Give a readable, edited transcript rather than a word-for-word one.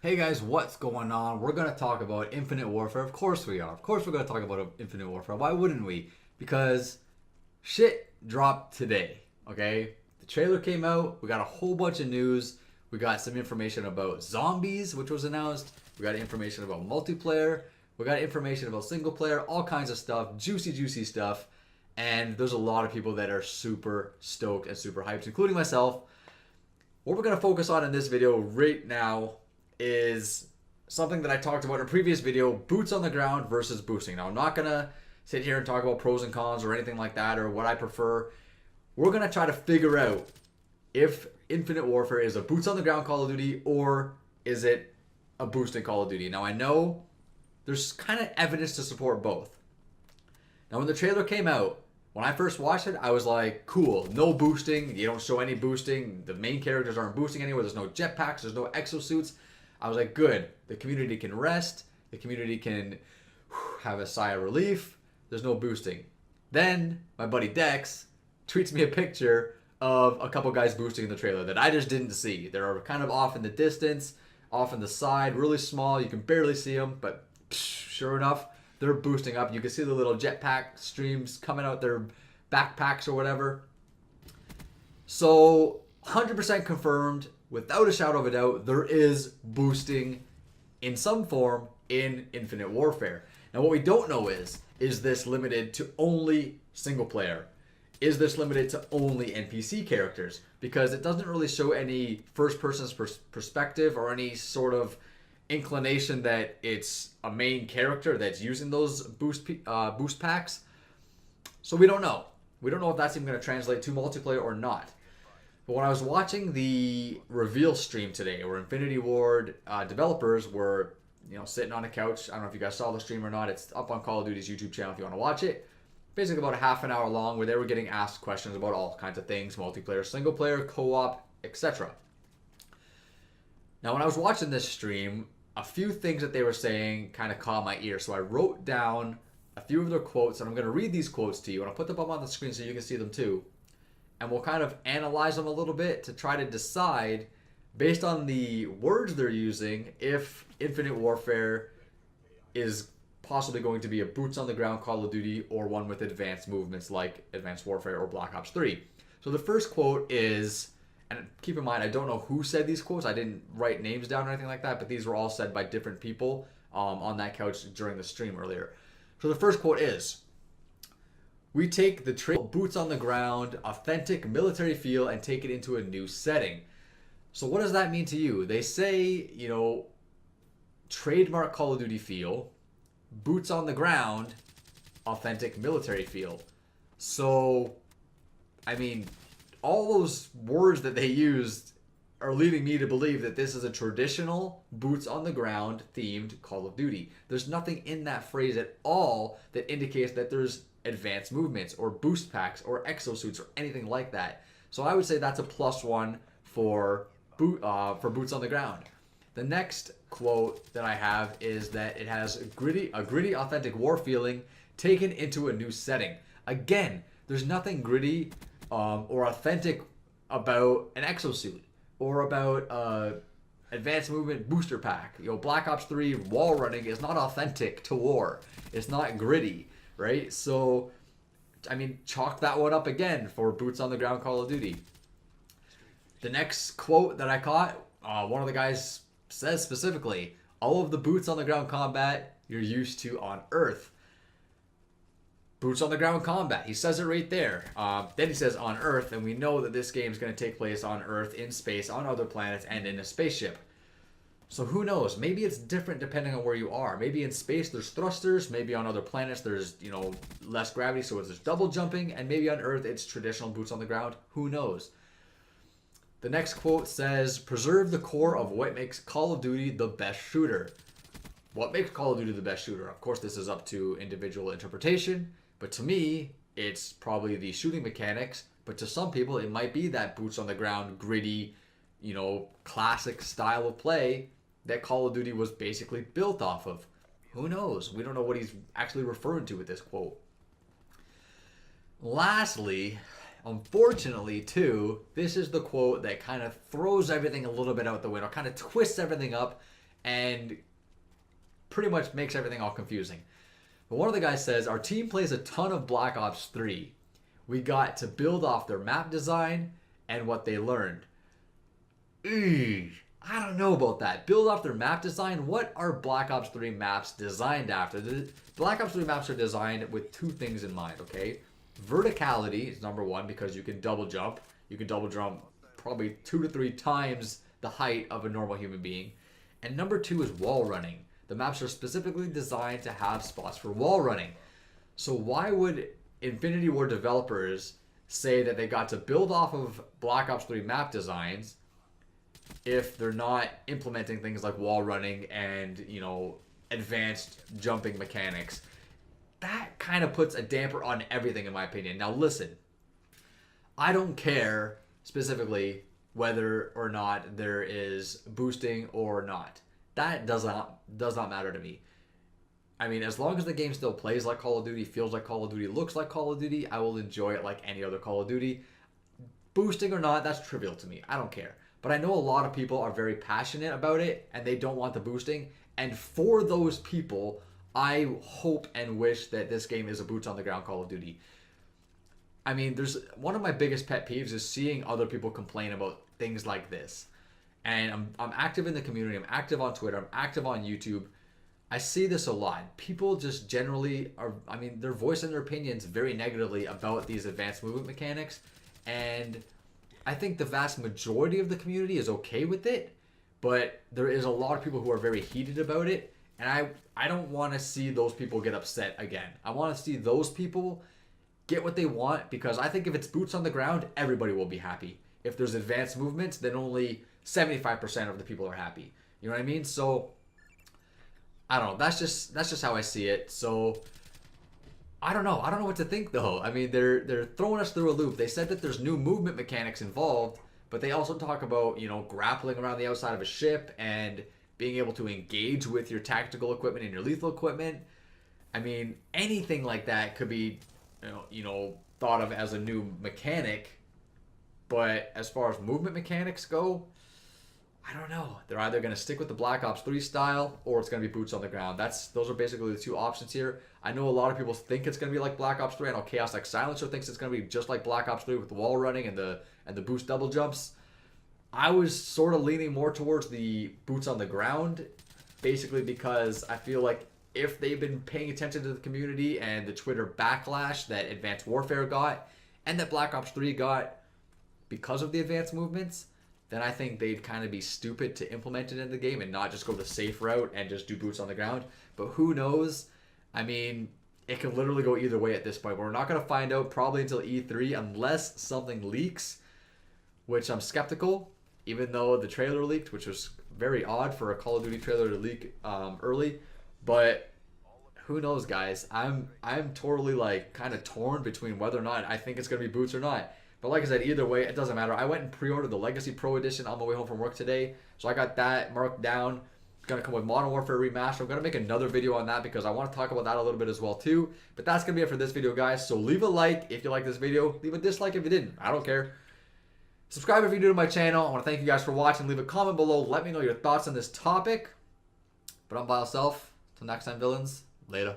Hey guys, what's going on? We're going to talk about Infinite Warfare. Of course we are. Of course we're going to talk about Infinite Warfare. Why wouldn't we? Because shit dropped today, okay? The trailer came out. We got a whole bunch of news. We got some information about zombies, which was announced. We got information about multiplayer. We got information about single player, all kinds of stuff, juicy stuff. And there's a lot of people that are super stoked and super hyped, including myself. What we're going to focus on in this video right now is something that I talked about in a previous video, boots on the ground versus boosting. Now, I'm not going to sit here and talk about pros and cons or anything like that or what I prefer. We're going to try to figure out if Infinite Warfare is a boots on the ground Call of Duty or is it a boosting Call of Duty. Now, I know there's kind of evidence to support both. Now, when the trailer came out, when I first watched it, I was like, cool, no boosting. You don't show any boosting. The main characters aren't boosting anywhere. There's no jetpacks. There's no exosuits. I was like, good. The community can rest. The community can have a sigh of relief. There's no boosting. Then my buddy Dex tweets me a picture of a couple guys boosting in the trailer that I just didn't see. They're kind of off in the distance, off in the side, really small. You can barely see them, but sure enough, they're boosting up. You can see the little jetpack streams coming out their backpacks or whatever. So 100% confirmed, without a shadow of a doubt, there is boosting in some form in Infinite Warfare. Now, what we don't know is this limited to only single player? Is this limited to only NPC characters? Because it doesn't really show any first person's perspective or any sort of inclination that it's a main character that's using those boost packs. So we don't know. We don't know if that's even going to translate to multiplayer or not. But when I was watching the reveal stream today, where Infinity Ward developers were, sitting on a couch. I don't know if you guys saw the stream or not. It's up on Call of Duty's YouTube channel if you want to watch it. Basically about a half an hour long, where they were getting asked questions about all kinds of things: multiplayer, single player, co-op, etc. Now, when I was watching this stream, a few things that they were saying kind of caught my ear. So I wrote down a few of their quotes, and I'm going to read these quotes to you, and I'll put them up on the screen so you can see them too. And we'll kind of analyze them a little bit to try to decide, based on the words they're using, if Infinite Warfare is possibly going to be a boots on the ground Call of Duty or one with advanced movements like Advanced Warfare or Black Ops 3. So the first quote is, and keep in mind, I don't know who said these quotes. I didn't write names down or anything like that, but these were all said by different people on that couch during the stream earlier. So the first quote is, "We take the boots on the ground, authentic military feel and take it into a new setting." So what does that mean to you? They say, trademark Call of Duty feel, boots on the ground, authentic military feel. So, I mean, all those words that they used are leading me to believe that this is a traditional boots on the ground themed Call of Duty. There's nothing in that phrase at all that indicates that there's advanced movements or boost packs or exosuits or anything like that. So I would say that's a +1 for boots on the ground. The next quote that I have is that it has a gritty, authentic war feeling taken into a new setting. Again, there's nothing gritty or authentic about an exosuit or about advanced movement booster pack. Black Ops 3 wall running is not authentic to war. It's not gritty, right? So, I mean, chalk that one up again for boots on the ground Call of Duty. The next quote that I caught, one of the guys says specifically, "All of the boots on the ground combat you're used to on Earth." Boots on the ground combat. He says it right there. Then he says on Earth, and we know that this game is going to take place on Earth, in space, on other planets, and in a spaceship. So who knows? Maybe it's different depending on where you are. Maybe in space there's thrusters. Maybe on other planets there's, less gravity, so it's just double jumping. And maybe on Earth it's traditional boots on the ground. Who knows? The next quote says, "Preserve the core of what makes Call of Duty the best shooter." What makes Call of Duty the best shooter? Of course, this is up to individual interpretation. But to me, it's probably the shooting mechanics. But to some people, it might be that boots on the ground, gritty, classic style of play that Call of Duty was basically built off of. Who knows? We don't know what he's actually referring to with this quote. Lastly, unfortunately, too, this is the quote that kind of throws everything a little bit out the window, kind of twists everything up and pretty much makes everything all confusing. But one of the guys says, our team plays a ton of Black Ops 3. We got to build off their map design and what they learned. I don't know about that. Build off their map design? What are Black Ops 3 maps designed after? The Black Ops 3 maps are designed with two things in mind, okay? Verticality is number one because you can double jump. You can double jump probably 2 to 3 times the height of a normal human being. And number two is wall running. The maps are specifically designed to have spots for wall running. So why would Infinity Ward developers say that they got to build off of Black Ops 3 map designs if they're not implementing things like wall running and, you know, advanced jumping mechanics? That kind of puts a damper on everything, in my opinion. Now listen, I don't care specifically whether or not there is boosting or not. That does not matter to me. I mean, as long as the game still plays like Call of Duty, feels like Call of Duty, looks like Call of Duty, I will enjoy it like any other Call of Duty. Boosting or not, that's trivial to me. I don't care. But I know a lot of people are very passionate about it and they don't want the boosting. And for those people, I hope and wish that this game is a boots on the ground Call of Duty. I mean, there's one of my biggest pet peeves is seeing other people complain about things like this. And I'm active in the community. I'm active on Twitter. I'm active on YouTube. I see this a lot. People just generally are, I mean, they're voicing their opinions very negatively about these advanced movement mechanics. And I think the vast majority of the community is okay with it. But there is a lot of people who are very heated about it. And I don't want to see those people get upset again. I want to see those people get what they want, because I think if it's boots on the ground, everybody will be happy. If there's advanced movements, then only 75% of the people are happy. You know what I mean? So I don't know. That's just how I see it. So I don't know. I don't know what to think though. I mean, they're throwing us through a loop. They said that there's new movement mechanics involved, but they also talk about, you know, grappling around the outside of a ship and being able to engage with your tactical equipment and your lethal equipment. I mean, anything like that could be, you know, thought of as a new mechanic. But as far as movement mechanics go, I don't know. They're either going to stick with the Black Ops 3 style or it's going to be boots on the ground. Those are basically the two options here. I know a lot of people think it's going to be like Black Ops 3. I know Chaos X Silencer thinks it's going to be just like Black Ops 3 with the wall running and the boost double jumps. I was sort of leaning more towards the boots on the ground, basically because I feel like if they've been paying attention to the community and the Twitter backlash that Advanced Warfare got and that Black Ops 3 got because of the advanced movements, then I think they'd kind of be stupid to implement it in the game and not just go the safe route and just do boots on the ground. But who knows? I mean, it can literally go either way at this point. We're not going to find out probably until E3 unless something leaks, which I'm skeptical, even though the trailer leaked, which was very odd for a Call of Duty trailer to leak early. But who knows, guys? I'm totally like kind of torn between whether or not I think it's going to be boots or not. But like I said, either way, it doesn't matter. I went and pre-ordered the Legacy Pro Edition on my way home from work today. So I got that marked down. It's going to come with Modern Warfare Remastered. I'm going to make another video on that because I want to talk about that a little bit as well too. But that's going to be it for this video, guys. So leave a like if you like this video. Leave a dislike if you didn't. I don't care. Subscribe if you're new to my channel. I want to thank you guys for watching. Leave a comment below. Let me know your thoughts on this topic. But I'm by myself. Till next time, villains. Later.